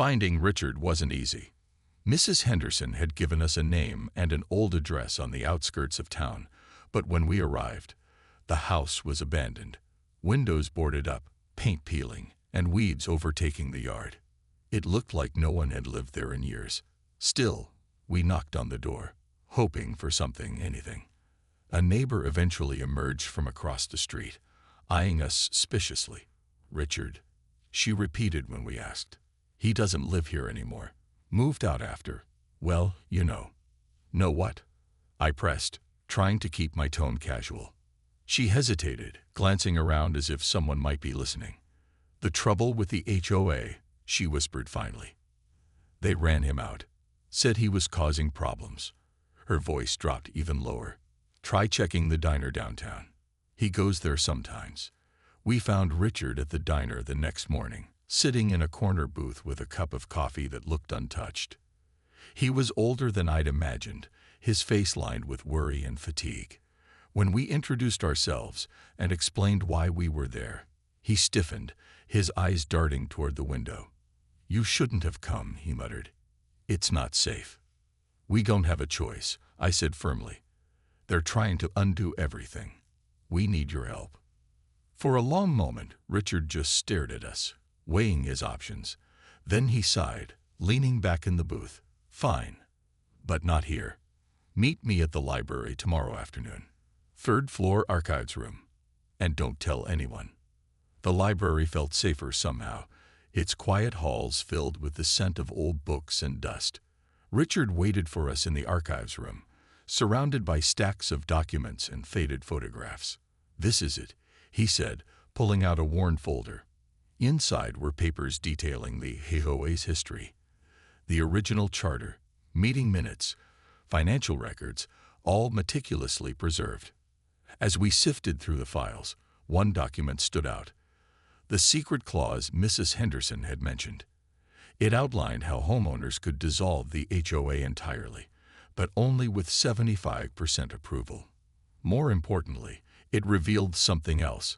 Finding Richard wasn't easy. Mrs. Henderson had given us a name and an old address on the outskirts of town, but when we arrived, the house was abandoned, windows boarded up, paint peeling, and weeds overtaking the yard. It looked like no one had lived there in years. Still, we knocked on the door, hoping for something, anything. A neighbor eventually emerged from across the street, eyeing us suspiciously. "Richard," she repeated when we asked. "He doesn't live here anymore. Moved out after, well, you know." "Know what?" I pressed, trying to keep my tone casual. She hesitated, glancing around as if someone might be listening. "The trouble with the HOA," she whispered finally. "They ran him out. Said he was causing problems." Her voice dropped even lower. "Try checking the diner downtown. He goes there sometimes." We found Richard at the diner the next morning, sitting in a corner booth with a cup of coffee that looked untouched. He was older than I'd imagined, his face lined with worry and fatigue. When we introduced ourselves and explained why we were there, he stiffened, his eyes darting toward the window. "You shouldn't have come," he muttered. "It's not safe." "We don't have a choice," I said firmly. "They're trying to undo everything. We need your help." For a long moment, Richard just stared at us, weighing his options. Then he sighed, leaning back in the booth. "Fine, but not here. Meet me at the library tomorrow afternoon. Third floor archives room. And don't tell anyone." The library felt safer somehow, its quiet halls filled with the scent of old books and dust. Richard waited for us in the archives room, surrounded by stacks of documents and faded photographs. "This is it," he said, pulling out a worn folder. Inside were papers detailing the HOA's history. The original charter, meeting minutes, financial records, all meticulously preserved. As we sifted through the files, one document stood out. The secret clause Mrs. Henderson had mentioned. It outlined how homeowners could dissolve the HOA entirely, but only with 75% approval. More importantly, it revealed something else: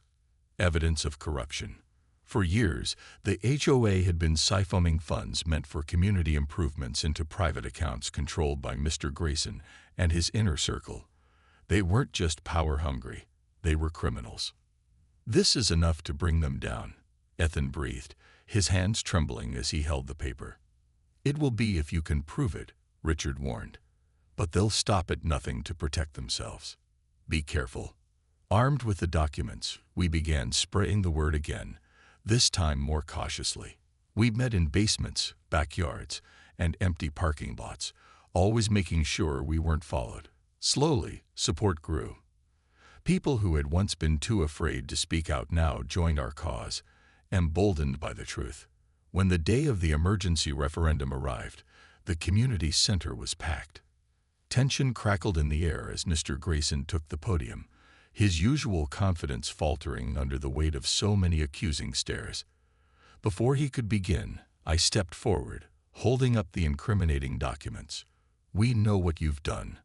evidence of corruption. For years, the HOA had been siphoning funds meant for community improvements into private accounts controlled by Mr. Grayson and his inner circle. They weren't just power-hungry, they were criminals. "This is enough to bring them down," Ethan breathed, his hands trembling as he held the paper. "It will be if you can prove it," Richard warned. "But they'll stop at nothing to protect themselves. Be careful." Armed with the documents, we began spraying the word again, this time more cautiously. We met in basements, backyards, and empty parking lots, always making sure we weren't followed. Slowly, support grew. People who had once been too afraid to speak out now joined our cause, emboldened by the truth. When the day of the emergency referendum arrived, the community center was packed. Tension crackled in the air as Mr. Grayson took the podium, his usual confidence faltering under the weight of so many accusing stares. Before he could begin, I stepped forward, holding up the incriminating documents. "We know what you've done,"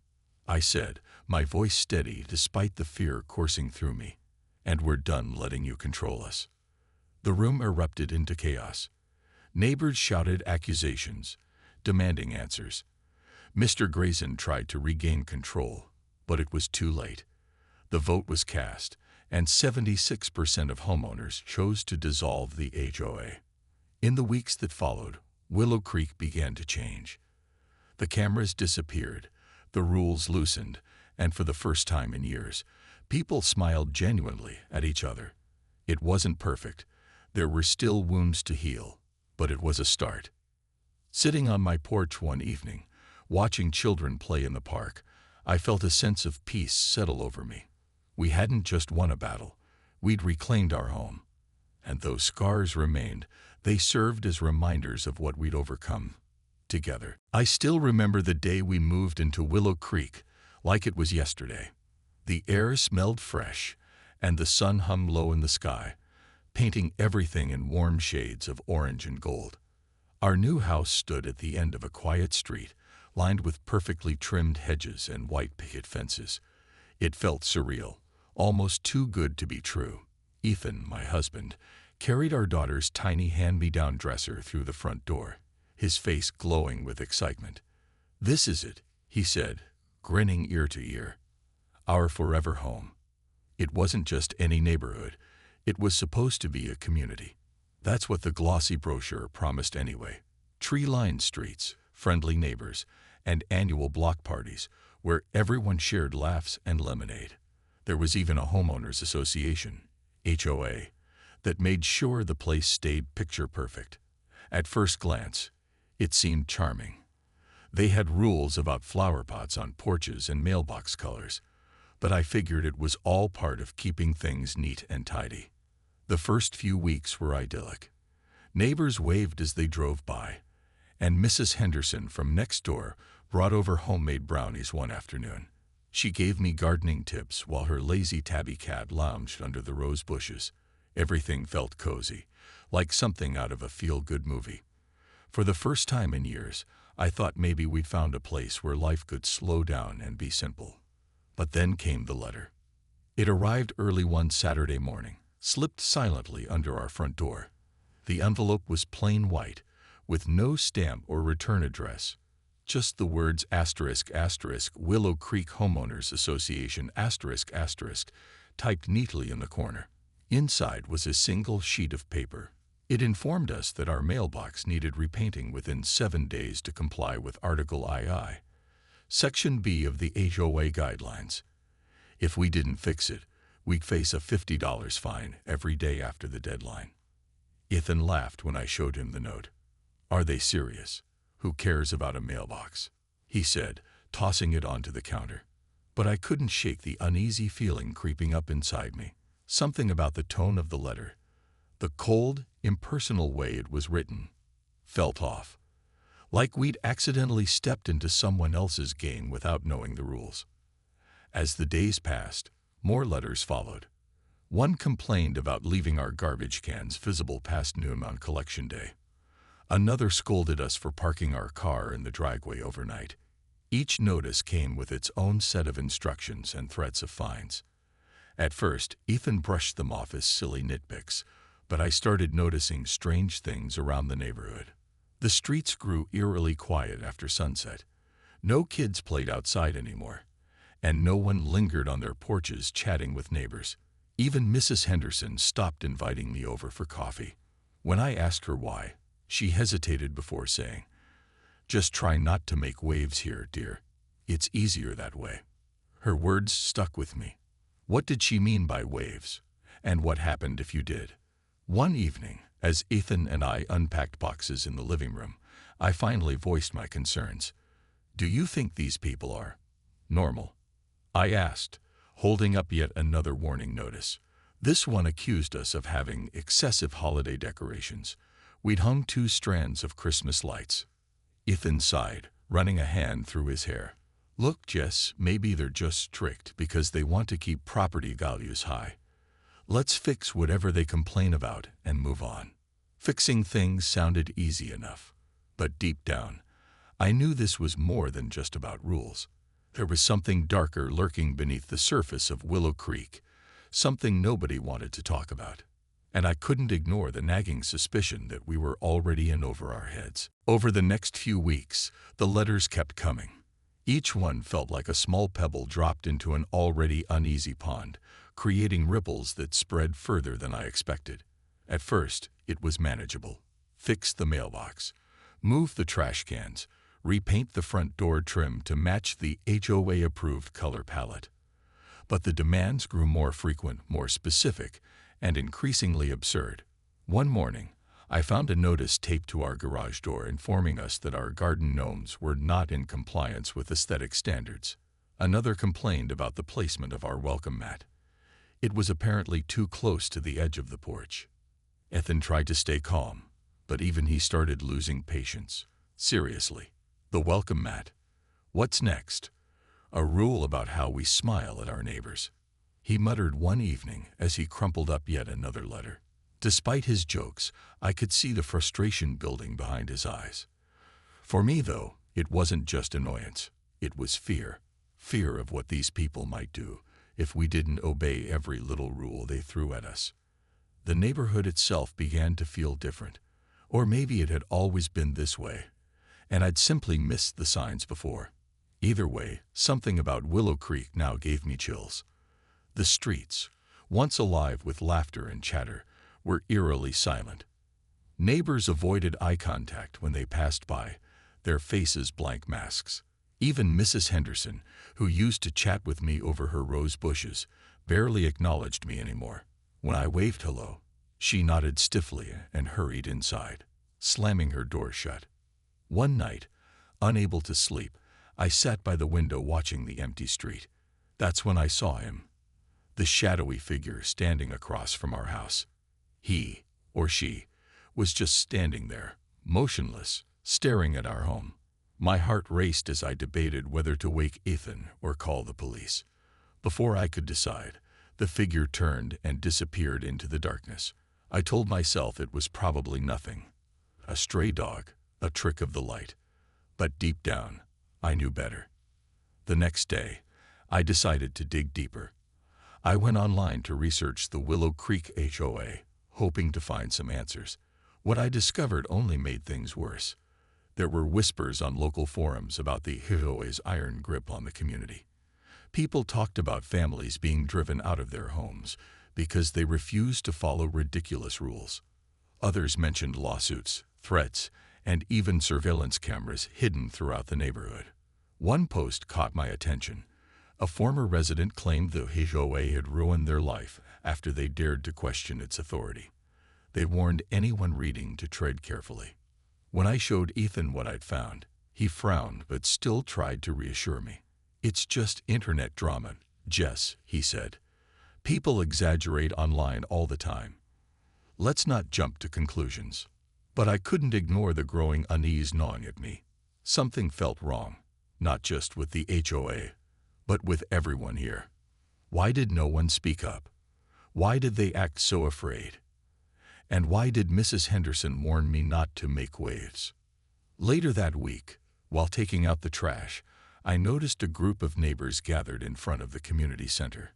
I said, my voice steady despite the fear coursing through me. "And we're done letting you control us." The room erupted into chaos. Neighbors shouted accusations, demanding answers. Mr. Grayson tried to regain control, but it was too late. The vote was cast, and 76% of homeowners chose to dissolve the HOA. In the weeks that followed, Willow Creek began to change. The cameras disappeared, the rules loosened, and for the first time in years, people smiled genuinely at each other. It wasn't perfect. There were still wounds to heal, but it was a start. Sitting on my porch one evening, watching children play in the park, I felt a sense of peace settle over me. We hadn't just won a battle, we'd reclaimed our home. And though scars remained, they served as reminders of what we'd overcome together. I still remember the day we moved into Willow Creek, like it was yesterday. The air smelled fresh, and the sun hummed low in the sky, painting everything in warm shades of orange and gold. Our new house stood at the end of a quiet street, lined with perfectly trimmed hedges and white picket fences. It felt surreal, almost too good to be true. Ethan, my husband, carried our daughter's tiny hand-me-down dresser through the front door, his face glowing with excitement. "This is it," he said, grinning ear to ear. "Our forever home." It wasn't just any neighborhood. It was supposed to be a community. That's what the glossy brochure promised anyway. Tree-lined streets, friendly neighbors, and annual block parties where everyone shared laughs and lemonade. There was even a homeowners association, HOA, that made sure the place stayed picture perfect. At first glance, it seemed charming. They had rules about flower pots on porches and mailbox colors, but I figured it was all part of keeping things neat and tidy. The first few weeks were idyllic. Neighbors waved as they drove by, and Mrs. Henderson from next door brought over homemade brownies one afternoon. She gave me gardening tips while her lazy tabby cat lounged under the rose bushes. Everything felt cozy, like something out of a feel-good movie. For the first time in years, I thought maybe we'd found a place where life could slow down and be simple. But then came the letter. It arrived early one Saturday morning, slipped silently under our front door. The envelope was plain white, with no stamp or return address. Just the words *** Willow Creek Homeowners Association *** typed neatly in the corner. Inside was a single sheet of paper. It informed us that our mailbox needed repainting within 7 days to comply with Article II, Section B of the HOA guidelines. If we didn't fix it, we'd face a $50 fine every day after the deadline. Ethan laughed when I showed him the note. "Are they serious? Who cares about a mailbox?" he said, tossing it onto the counter. But I couldn't shake the uneasy feeling creeping up inside me. Something about the tone of the letter, the cold, impersonal way it was written, felt off. Like we'd accidentally stepped into someone else's game without knowing the rules. As the days passed, more letters followed. One complained about leaving our garbage cans visible past noon on collection day. Another scolded us for parking our car in the driveway overnight. Each notice came with its own set of instructions and threats of fines. At first, Ethan brushed them off as silly nitpicks, but I started noticing strange things around the neighborhood. The streets grew eerily quiet after sunset. No kids played outside anymore, and no one lingered on their porches chatting with neighbors. Even Mrs. Henderson stopped inviting me over for coffee. When I asked her why, she hesitated before saying, "Just try not to make waves here, dear. It's easier that way." Her words stuck with me. What did she mean by waves? And what happened if you did? One evening, as Ethan and I unpacked boxes in the living room, I finally voiced my concerns. "Do you think these people are normal?" I asked, holding up yet another warning notice. This one accused us of having excessive holiday decorations. We'd hung 2 strands of Christmas lights. Ethan sighed, running a hand through his hair. "Look, Jess, maybe they're just strict because they want to keep property values high. Let's fix whatever they complain about and move on." Fixing things sounded easy enough, but deep down, I knew this was more than just about rules. There was something darker lurking beneath the surface of Willow Creek, something nobody wanted to talk about. And I couldn't ignore the nagging suspicion that we were already in over our heads. Over the next few weeks, the letters kept coming. Each one felt like a small pebble dropped into an already uneasy pond, creating ripples that spread further than I expected. At first, it was manageable. Fix the mailbox, move the trash cans, repaint the front door trim to match the HOA-approved color palette. But the demands grew more frequent, more specific, and increasingly absurd. One morning, I found a notice taped to our garage door informing us that our garden gnomes were not in compliance with aesthetic standards. Another complained about the placement of our welcome mat. It was apparently too close to the edge of the porch. Ethan tried to stay calm, but even he started losing patience. Seriously, the welcome mat? What's next? A rule about how we smile at our neighbors. He muttered one evening as he crumpled up yet another letter. Despite his jokes, I could see the frustration building behind his eyes. For me, though, it wasn't just annoyance. It was fear. Fear of what these people might do if we didn't obey every little rule they threw at us. The neighborhood itself began to feel different, Or maybe it had always been this way, and I'd simply missed the signs before. Either way, something about Willow Creek now gave me chills. The streets, once alive with laughter and chatter, were eerily silent. Neighbors avoided eye contact when they passed by, their faces blank masks. Even Mrs. Henderson, who used to chat with me over her rose bushes, barely acknowledged me anymore. When I waved hello, she nodded stiffly and hurried inside, slamming her door shut. One night, unable to sleep, I sat by the window watching the empty street. That's when I saw him, the shadowy figure standing across from our house. He, or she, was just standing there, motionless, staring at our home. My heart raced as I debated whether to wake Ethan or call the police. Before I could decide, the figure turned and disappeared into the darkness. I told myself it was probably nothing. A stray dog, a trick of the light. But deep down, I knew better. The next day, I decided to dig deeper. I went online to research the Willow Creek HOA, hoping to find some answers. What I discovered only made things worse. There were whispers on local forums about the HOA's iron grip on the community. People talked about families being driven out of their homes because they refused to follow ridiculous rules. Others mentioned lawsuits, threats, and even surveillance cameras hidden throughout the neighborhood. One post caught my attention. A former resident claimed the HOA had ruined their life after they dared to question its authority. They warned anyone reading to tread carefully. When I showed Ethan what I'd found, he frowned but still tried to reassure me. "It's just internet drama, Jess," he said. "People exaggerate online all the time. Let's not jump to conclusions." But I couldn't ignore the growing unease gnawing at me. Something felt wrong, not just with the HOA, but with everyone here. Why did no one speak up? Why did they act so afraid? And why did Mrs. Henderson warn me not to make waves? Later that week, while taking out the trash, I noticed a group of neighbors gathered in front of the community center.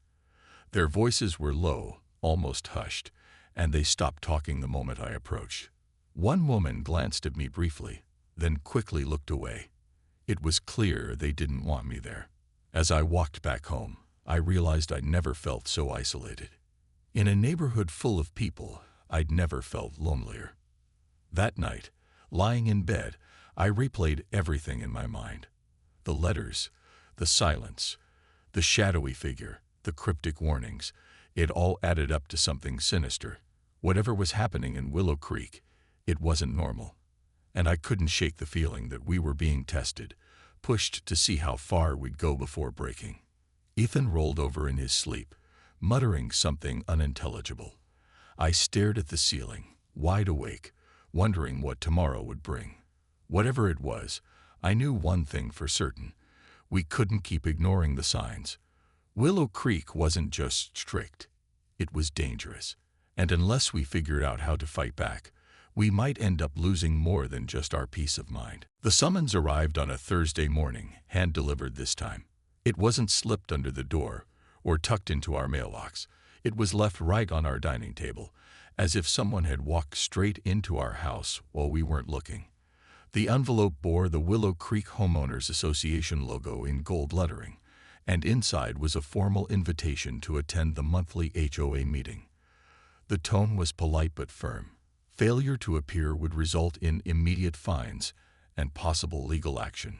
Their voices were low, almost hushed, and they stopped talking the moment I approached. One woman glanced at me briefly, then quickly looked away. It was clear they didn't want me there. As I walked back home, I realized I'd never felt so isolated. In a neighborhood full of people, I'd never felt lonelier. That night, lying in bed, I replayed everything in my mind. The letters, the silence, the shadowy figure, the cryptic warnings. It all added up to something sinister. Whatever was happening in Willow Creek, it wasn't normal. And I couldn't shake the feeling that we were being tested, pushed to see how far we'd go before breaking. Ethan rolled over in his sleep, muttering something unintelligible. I stared at the ceiling, wide awake, wondering what tomorrow would bring. Whatever it was, I knew one thing for certain. We couldn't keep ignoring the signs. Willow Creek wasn't just strict. It was dangerous. And unless we figured out how to fight back, we might end up losing more than just our peace of mind. The summons arrived on a Thursday morning, hand-delivered this time. It wasn't slipped under the door or tucked into our mailbox. It was left right on our dining table, as if someone had walked straight into our house while we weren't looking. The envelope bore the Willow Creek Homeowners Association logo in gold lettering, and inside was a formal invitation to attend the monthly HOA meeting. The tone was polite but firm. Failure to appear would result in immediate fines and possible legal action.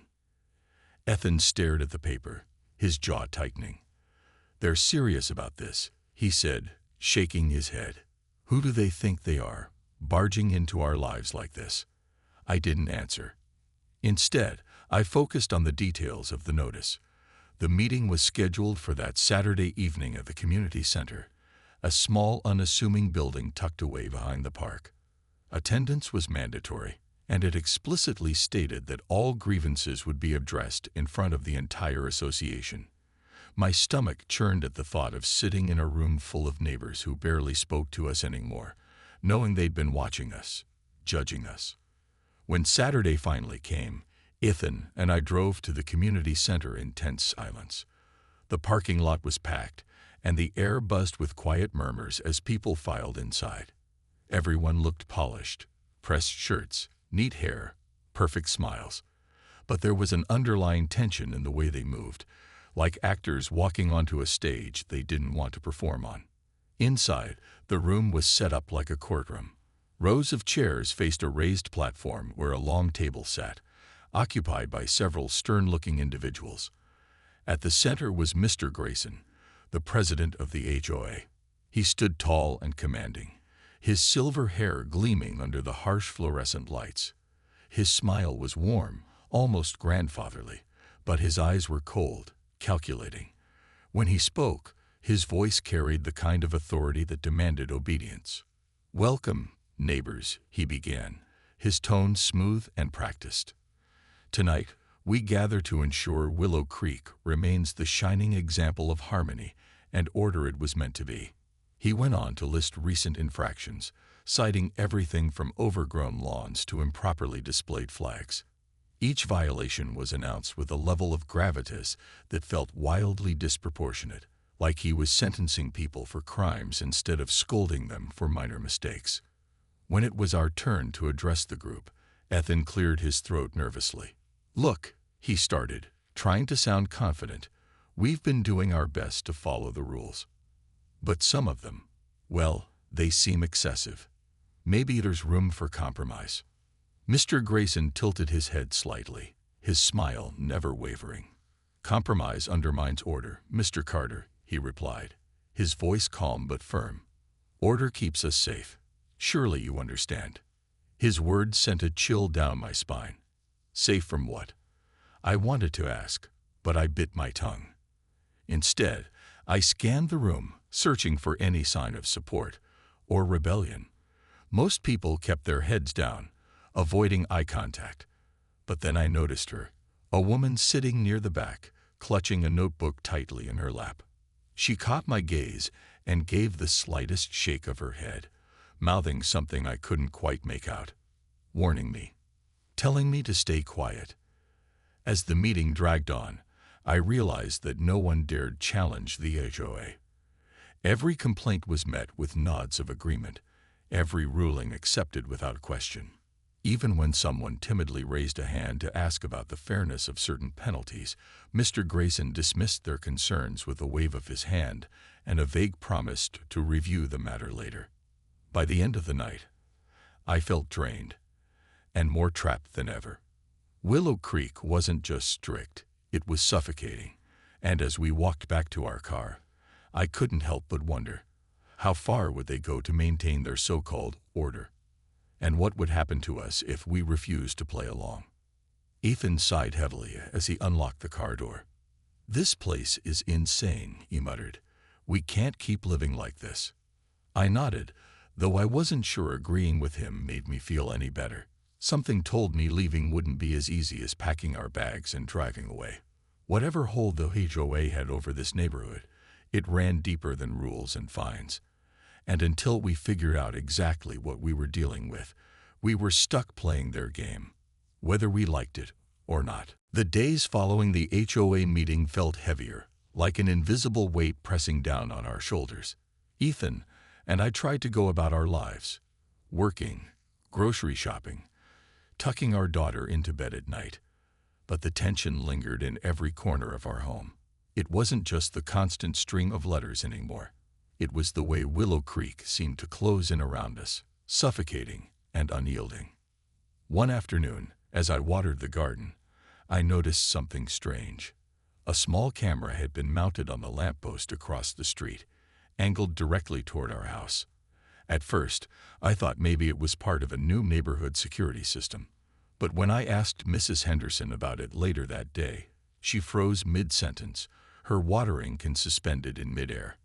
Ethan stared at the paper, his jaw tightening. "They're serious about this," he said, shaking his head. "Who do they think they are, barging into our lives like this?" I didn't answer. Instead, I focused on the details of the notice. The meeting was scheduled for that Saturday evening at the community center, a small, unassuming building tucked away behind the park. Attendance was mandatory, and it explicitly stated that all grievances would be addressed in front of the entire association. My stomach churned at the thought of sitting in a room full of neighbors who barely spoke to us anymore, knowing they'd been watching us, judging us. When Saturday finally came, Ethan and I drove to the community center in tense silence. The parking lot was packed, and the air buzzed with quiet murmurs as people filed inside. Everyone looked polished, pressed shirts, neat hair, perfect smiles. But there was an underlying tension in the way they moved, like actors walking onto a stage they didn't want to perform on. Inside, the room was set up like a courtroom. Rows of chairs faced a raised platform where a long table sat, occupied by several stern-looking individuals. At the center was Mr. Grayson, the president of the HOA. He stood tall and commanding, his silver hair gleaming under the harsh fluorescent lights. His smile was warm, almost grandfatherly, but his eyes were cold, calculating. When he spoke, his voice carried the kind of authority that demanded obedience. "Welcome, neighbors," he began, his tone smooth and practiced. "Tonight, we gather to ensure Willow Creek remains the shining example of harmony and order it was meant to be." He went on to list recent infractions, citing everything from overgrown lawns to improperly displayed flags. Each violation was announced with a level of gravitas that felt wildly disproportionate, like he was sentencing people for crimes instead of scolding them for minor mistakes. When it was our turn to address the group, Ethan cleared his throat nervously. "Look," he started, trying to sound confident, "we've been doing our best to follow the rules. But some of them, well, they seem excessive. Maybe there's room for compromise." Mr. Grayson tilted his head slightly, his smile never wavering. "Compromise undermines order, Mr. Carter," he replied, his voice calm but firm. "Order keeps us safe. Surely you understand." His words sent a chill down my spine. Safe from what? I wanted to ask, but I bit my tongue. Instead, I scanned the room, searching for any sign of support or rebellion. Most people kept their heads down, avoiding eye contact. But then I noticed her, a woman sitting near the back, clutching a notebook tightly in her lap. She caught my gaze and gave the slightest shake of her head, mouthing something I couldn't quite make out, warning me, telling me to stay quiet. As the meeting dragged on, I realized that no one dared challenge the HOA. Every complaint was met with nods of agreement, every ruling accepted without question. Even when someone timidly raised a hand to ask about the fairness of certain penalties, Mr. Grayson dismissed their concerns with a wave of his hand and a vague promise to review the matter later. By the end of the night, I felt drained and more trapped than ever. Willow Creek wasn't just strict, it was suffocating, and as we walked back to our car, I couldn't help but wonder, how far would they go to maintain their so-called order? And what would happen to us if we refused to play along? Ethan sighed heavily as he unlocked the car door. "This place is insane," he muttered. "We can't keep living like this." I nodded, though I wasn't sure agreeing with him made me feel any better. Something told me leaving wouldn't be as easy as packing our bags and driving away. Whatever hold the HOA had over this neighborhood, it ran deeper than rules and fines. And until we figured out exactly what we were dealing with, we were stuck playing their game, whether we liked it or not. The days following the HOA meeting felt heavier, like an invisible weight pressing down on our shoulders. Ethan and I tried to go about our lives, working, grocery shopping, tucking our daughter into bed at night. But the tension lingered in every corner of our home. It wasn't just the constant string of letters anymore. It was the way Willow Creek seemed to close in around us, suffocating and unyielding. One afternoon, as I watered the garden, I noticed something strange. A small camera had been mounted on the lamppost across the street, angled directly toward our house. At first, I thought maybe it was part of a new neighborhood security system. But when I asked Mrs. Henderson about it later that day, she froze mid-sentence, her watering can suspended in midair.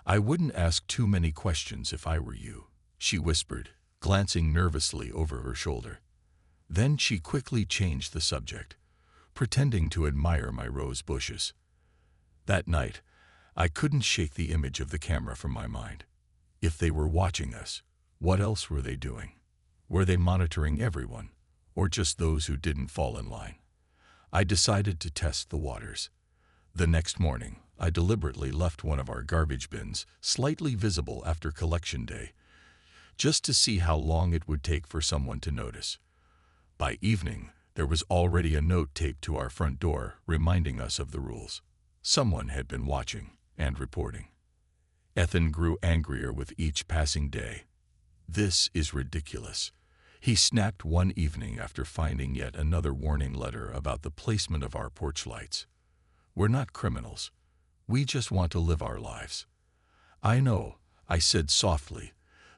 "I wouldn't ask too many questions if I were you," she whispered, glancing nervously over her shoulder. Then she quickly changed the subject, pretending to admire my rose bushes. That night, I couldn't shake the image of the camera from my mind. If they were watching us, what else were they doing? Were they monitoring everyone, or just those who didn't fall in line? I decided to test the waters. The next morning, I deliberately left one of our garbage bins slightly visible after collection day, just to see how long it would take for someone to notice. By evening, there was already a note taped to our front door reminding us of the rules. Someone had been watching and reporting. Ethan grew angrier with each passing day. "This is ridiculous," he snapped one evening after finding yet another warning letter about the placement of our porch lights. "We're not criminals. We just want to live our lives." "I know," I said softly,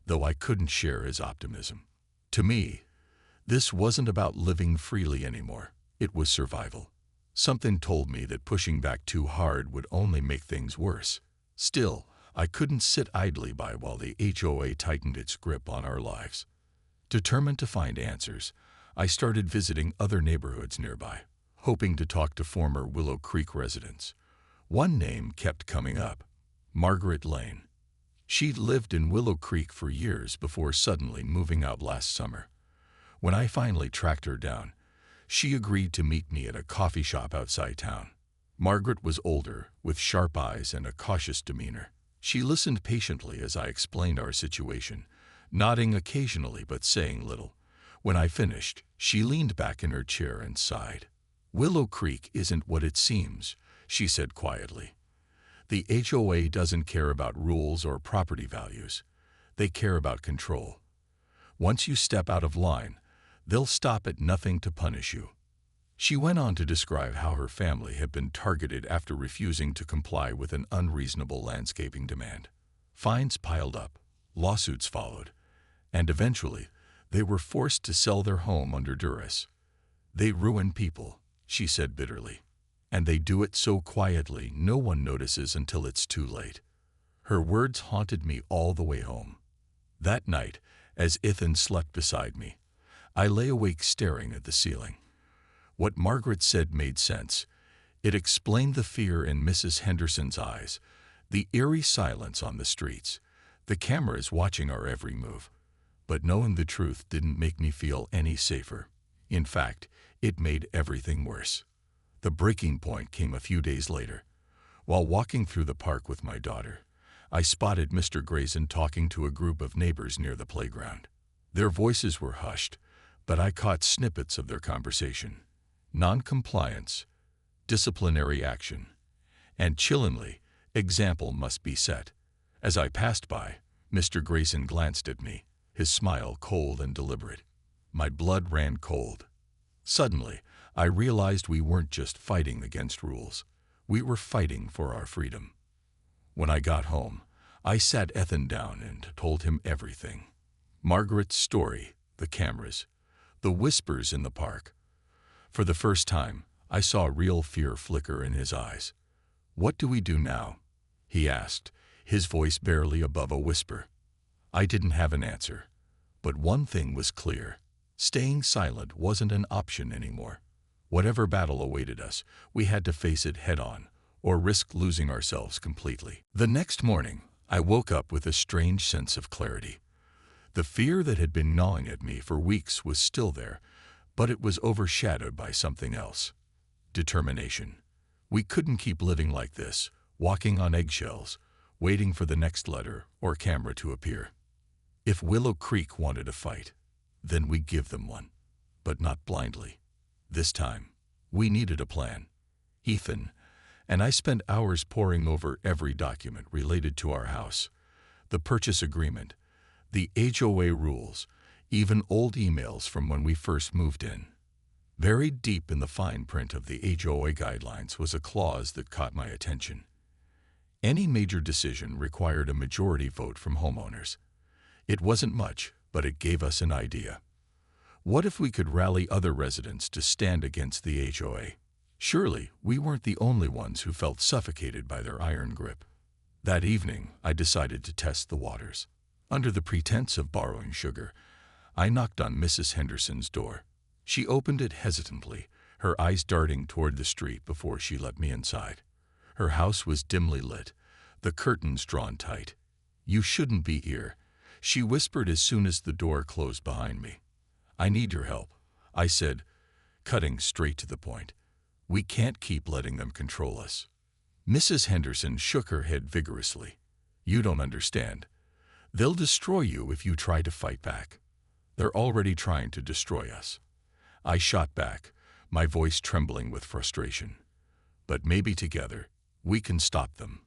though I couldn't share his optimism. To me, this wasn't about living freely anymore. It was survival. Something told me that pushing back too hard would only make things worse. Still, I couldn't sit idly by while the HOA tightened its grip on our lives. Determined to find answers, I started visiting other neighborhoods nearby, hoping to talk to former Willow Creek residents. One name kept coming up: Margaret Lane. She'd lived in Willow Creek for years before suddenly moving out last summer. When I finally tracked her down, she agreed to meet me at a coffee shop outside town. Margaret was older, with sharp eyes and a cautious demeanor. She listened patiently as I explained our situation, nodding occasionally but saying little. When I finished, she leaned back in her chair and sighed. "Willow Creek isn't what it seems," she said quietly. "The HOA doesn't care about rules or property values. They care about control. Once you step out of line, they'll stop at nothing to punish you." She went on to describe how her family had been targeted after refusing to comply with an unreasonable landscaping demand. Fines piled up, lawsuits followed, and eventually they were forced to sell their home under duress. "They ruin people," she said bitterly. "And they do it so quietly no one notices until it's too late." Her words haunted me all the way home. That night, as Ethan slept beside me, I lay awake staring at the ceiling. What Margaret said made sense. It explained the fear in Mrs. Henderson's eyes, the eerie silence on the streets, the cameras watching our every move. But knowing the truth didn't make me feel any safer. In fact, it made everything worse. The breaking point came a few days later. While walking through the park with my daughter, I spotted Mr. Grayson talking to a group of neighbors near the playground. Their voices were hushed, but I caught snippets of their conversation. Non-compliance, disciplinary action, and chillingly, example must be set. As I passed by, Mr. Grayson glanced at me, his smile cold and deliberate. My blood ran cold. Suddenly, I realized we weren't just fighting against rules. We were fighting for our freedom. When I got home, I sat Ethan down and told him everything. Margaret's story, the cameras, the whispers in the park. For the first time, I saw real fear flicker in his eyes. "What do we do now?" he asked, his voice barely above a whisper. I didn't have an answer, but one thing was clear. Staying silent wasn't an option anymore. Whatever battle awaited us, we had to face it head-on, or risk losing ourselves completely. The next morning, I woke up with a strange sense of clarity. The fear that had been gnawing at me for weeks was still there, but it was overshadowed by something else: determination. We couldn't keep living like this, walking on eggshells, waiting for the next letter or camera to appear. If Willow Creek wanted a fight, then we'd give them one, but not blindly. This time, we needed a plan. Ethan and I spent hours poring over every document related to our house: the purchase agreement, the HOA rules, even old emails from when we first moved in. Buried deep in the fine print of the HOA guidelines was a clause that caught my attention. Any major decision required a majority vote from homeowners. It wasn't much, but it gave us an idea. What if we could rally other residents to stand against the HOA? Surely we weren't the only ones who felt suffocated by their iron grip. That evening, I decided to test the waters. Under the pretense of borrowing sugar, I knocked on Mrs. Henderson's door. She opened it hesitantly, her eyes darting toward the street before she let me inside. Her house was dimly lit, the curtains drawn tight. "You shouldn't be here," she whispered as soon as the door closed behind me. "I need your help," I said, cutting straight to the point. "We can't keep letting them control us." Mrs. Henderson shook her head vigorously. "You don't understand. They'll destroy you if you try to fight back. They're already trying to destroy us. I shot back, my voice trembling with frustration. But maybe together, we can stop them.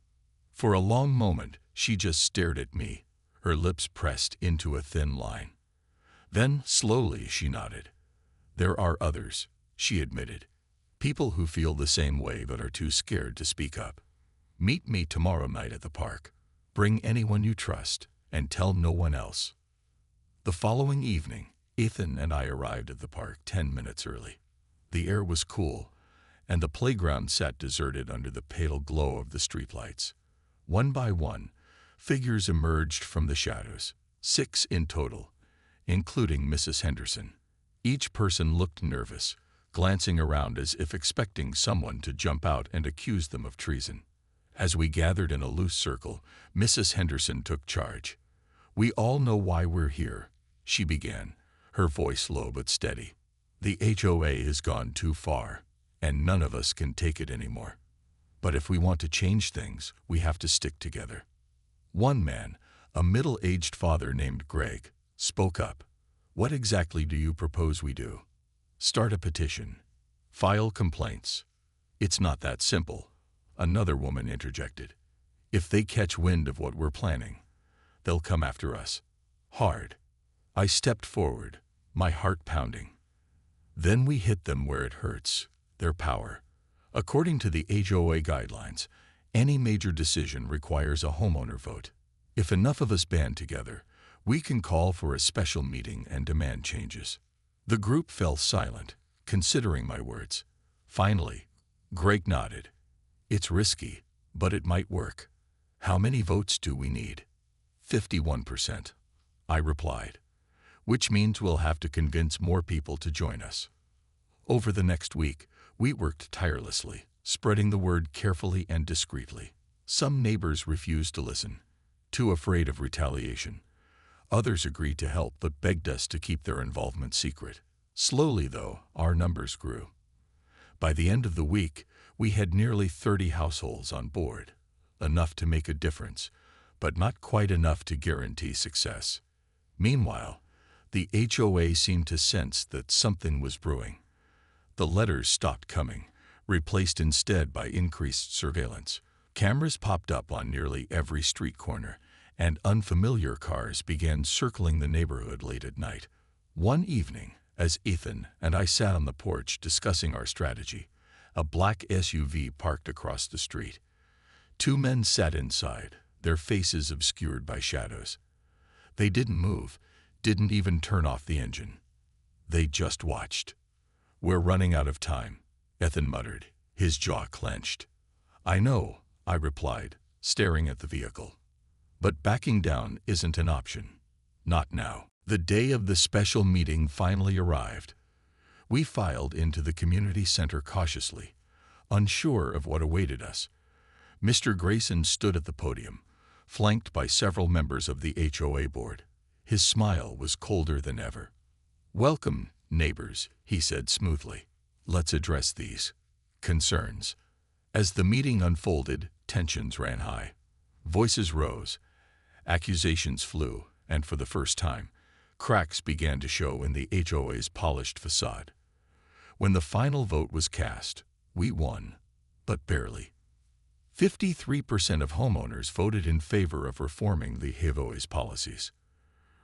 For a long moment, she just stared at me, her lips pressed into a thin line. Then, slowly, she nodded. There are others, she admitted. People who feel the same way but are too scared to speak up. Meet me tomorrow night at the park. Bring anyone you trust, and tell no one else. The following evening, Ethan and I arrived at the park 10 minutes early. The air was cool, and the playground sat deserted under the pale glow of the streetlights. One by one, figures emerged from the shadows, 6 in total, including Mrs. Henderson. Each person looked nervous, glancing around as if expecting someone to jump out and accuse them of treason. As we gathered in a loose circle, Mrs. Henderson took charge. "We all know why we're here," she began, her voice low but steady. "The HOA has gone too far, and none of us can take it anymore. But if we want to change things, we have to stick together." One man, a middle-aged father named Greg, spoke up. "What exactly do you propose we do?" "Start a petition. File complaints." "It's not that simple," another woman interjected. "If they catch wind of what we're planning, they'll come after us. Hard." I stepped forward, my heart pounding. "Then we hit them where it hurts, their power. According to the HOA guidelines, any major decision requires a homeowner vote. If enough of us band together, we can call for a special meeting and demand changes." The group fell silent, considering my words. Finally, Greg nodded. "It's risky, but it might work. How many votes do we need?" 51%, I replied, "which means we'll have to convince more people to join us." Over the next week, we worked tirelessly, spreading the word carefully and discreetly. Some neighbors refused to listen, too afraid of retaliation. Others agreed to help but begged us to keep their involvement secret. Slowly, though, our numbers grew. By the end of the week, we had nearly 30 households on board, enough to make a difference, but not quite enough to guarantee success. Meanwhile, the HOA seemed to sense that something was brewing. The letters stopped coming, replaced instead by increased surveillance. Cameras popped up on nearly every street corner, and unfamiliar cars began circling the neighborhood late at night. One evening, as Ethan and I sat on the porch discussing our strategy, a black SUV parked across the street. 2 men sat inside, their faces obscured by shadows. They didn't move, didn't even turn off the engine. They just watched. "We're running out of time," Ethan muttered, his jaw clenched. "I know," I replied, staring at the vehicle. "But backing down isn't an option. Not now." The day of the special meeting finally arrived. We filed into the community center cautiously, unsure of what awaited us. Mr. Grayson stood at the podium, flanked by several members of the HOA board. His smile was colder than ever. "Welcome, neighbors," he said smoothly. "Let's address these concerns." As the meeting unfolded, tensions ran high. Voices rose, accusations flew, and for the first time, cracks began to show in the HOA's polished facade. When the final vote was cast, we won, but barely. 53% of homeowners voted in favor of reforming the HOA's policies.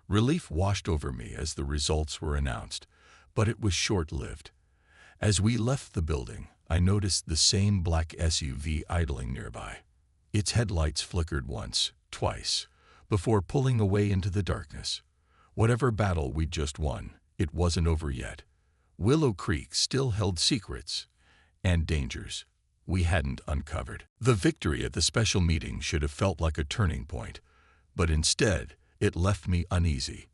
Relief washed over me as the results were announced, but it was short-lived. As we left the building, I noticed the same black SUV idling nearby. Its headlights flickered once, twice, before pulling away into the darkness. Whatever battle we'd just won, it wasn't over yet. Willow Creek still held secrets and dangers we hadn't uncovered. The victory at the special meeting should have felt like a turning point, but instead, it left me uneasy.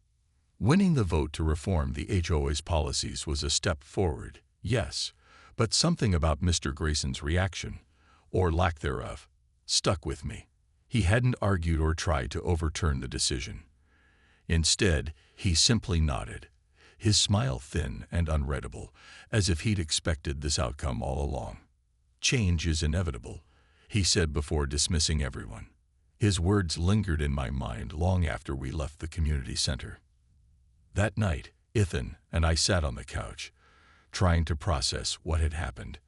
Winning the vote to reform the HOA's policies was a step forward, yes, but something about Mr. Grayson's reaction, or lack thereof, stuck with me. He hadn't argued or tried to overturn the decision. Instead, he simply nodded, his smile thin and unreadable, as if he'd expected this outcome all along. "Change is inevitable," he said before dismissing everyone. His words lingered in my mind long after we left the community center. That night, Ethan and I sat on the couch, trying to process what had happened.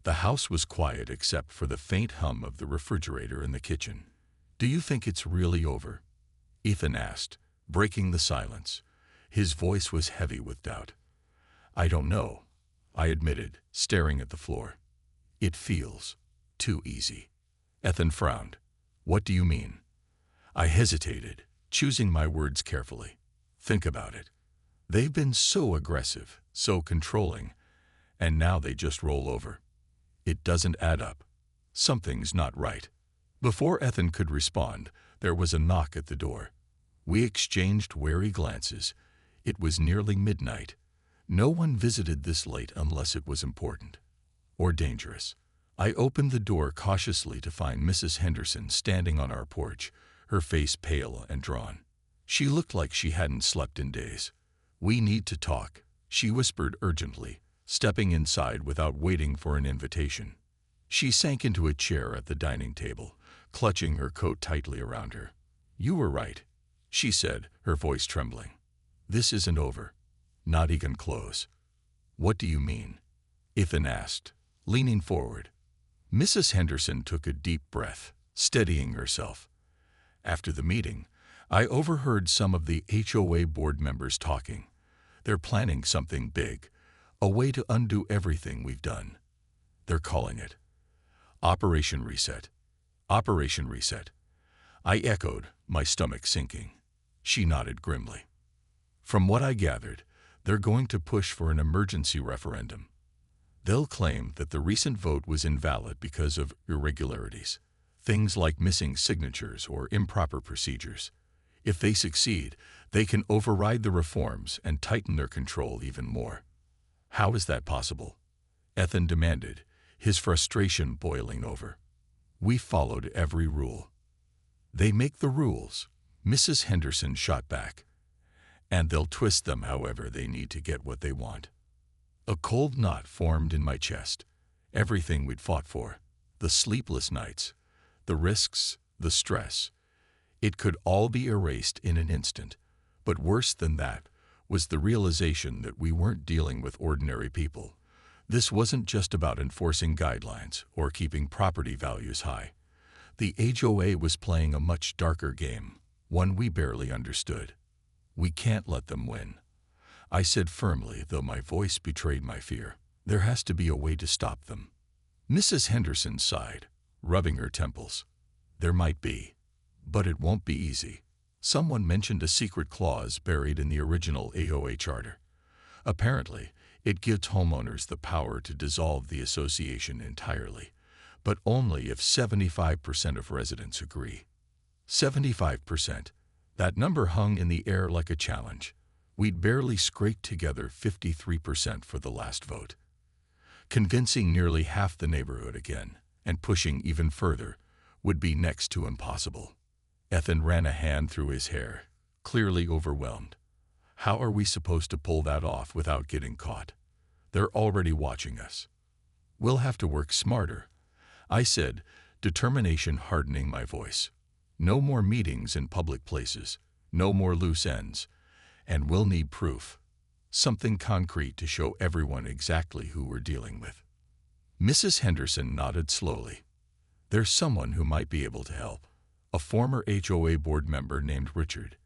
The house was quiet except for the faint hum of the refrigerator in the kitchen. "Do you think it's really over?" Ethan asked, breaking the silence. His voice was heavy with doubt. "I don't know," I admitted, staring at the floor. "It feels too easy." Ethan frowned. "What do you mean?" I hesitated, choosing my words carefully. "Think about it. They've been so aggressive, so controlling, and now they just roll over. It doesn't add up. Something's not right." Before Ethan could respond, there was a knock at the door. We exchanged wary glances. It was nearly midnight. No one visited this late unless it was important or dangerous. I opened the door cautiously to find Mrs. Henderson standing on our porch, her face pale and drawn. She looked like she hadn't slept in days. "We need to talk," she whispered urgently, stepping inside without waiting for an invitation. She sank into a chair at the dining table, clutching her coat tightly around her. "You were right," she said, her voice trembling. "This isn't over. Not even close." "What do you mean?" Ethan asked, leaning forward. Mrs. Henderson took a deep breath, steadying herself. "After the meeting, I overheard some of the HOA board members talking. They're planning something big, a way to undo everything we've done. They're calling it Operation Reset." Operation Reset. I echoed, my stomach sinking. She nodded grimly. "From what I gathered, they're going to push for an emergency referendum. They'll claim that the recent vote was invalid because of irregularities, things like missing signatures or improper procedures. If they succeed, they can override the reforms and tighten their control even more." "How is that possible?" Ethan demanded, his frustration boiling over. "We followed every rule." "They make the rules," Mrs. Henderson shot back, "and they'll twist them however they need to get what they want." A cold knot formed in my chest. Everything we'd fought for, the sleepless nights, the risks, the stress, it could all be erased in an instant. But worse than that was the realization that we weren't dealing with ordinary people. This wasn't just about enforcing guidelines or keeping property values high. The HOA was playing a much darker game, one we barely understood. "We can't let them win," I said firmly, though my voice betrayed my fear. "There has to be a way to stop them." Mrs. Henderson sighed, rubbing her temples. "There might be, but it won't be easy." Someone mentioned a secret clause buried in the original HOA charter. Apparently, it gives homeowners the power to dissolve the association entirely, but only if 75% of residents agree. 75%. That number hung in the air like a challenge. We'd barely scraped together 53% for the last vote. Convincing nearly half the neighborhood again, and pushing even further, would be next to impossible. Ethan ran a hand through his hair, clearly overwhelmed. "How are we supposed to pull that off without getting caught? They're already watching us." "We'll have to work smarter," I said, determination hardening my voice. "No more meetings in public places, no more loose ends. And we'll need proof. Something concrete to show everyone exactly who we're dealing with." Mrs. Henderson nodded slowly. "There's someone who might be able to help. A former HOA board member named Richard.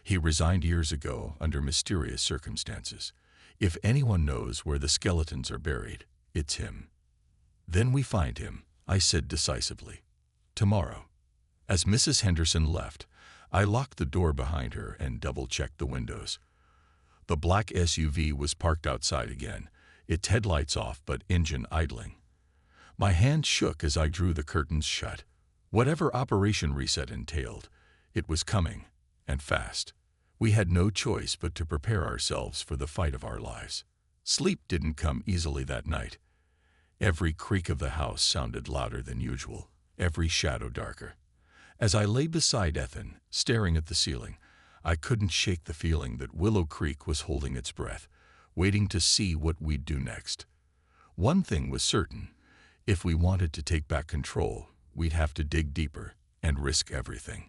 He resigned years ago under mysterious circumstances. If anyone knows where the skeletons are buried, it's him." "Then we find him," I said decisively. "Tomorrow." As Mrs. Henderson left, I locked the door behind her and double-checked the windows. The black SUV was parked outside again, its headlights off but engine idling. My hand shook as I drew the curtains shut. Whatever Operation Reset entailed, it was coming, and fast. We had no choice but to prepare ourselves for the fight of our lives. Sleep didn't come easily that night. Every creak of the house sounded louder than usual, every shadow darker. As I lay beside Ethan, staring at the ceiling, I couldn't shake the feeling that Willow Creek was holding its breath, waiting to see what we'd do next. One thing was certain: if we wanted to take back control, we'd have to dig deeper, and risk everything.